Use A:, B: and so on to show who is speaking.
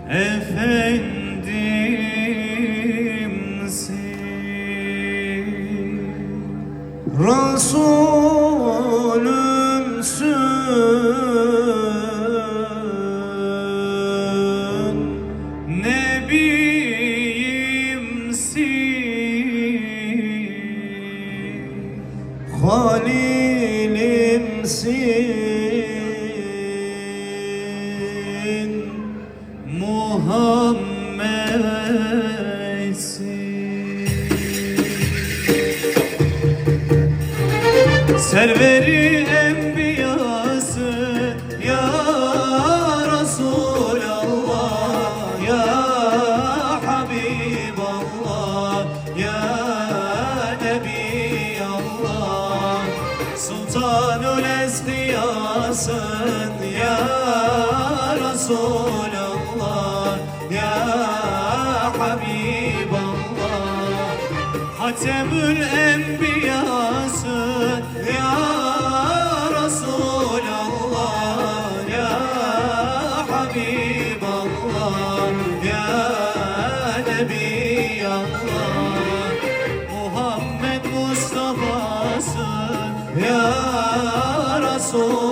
A: efendimsin, Resulümsün, Nebiyimsin, Halilimsin, Muhammed'sin. Serveri enbiyası ya Resulallah, ya Habiballah, ya Nebiyallah. Sultanul Ezkiyasın ya Resulallah, ya Habiballah. Hatemül Enbiyasın ya Resulallah, ya Habiballah, ya Nebiyallah. Muhammed Mustafa'sın ya Resulallah.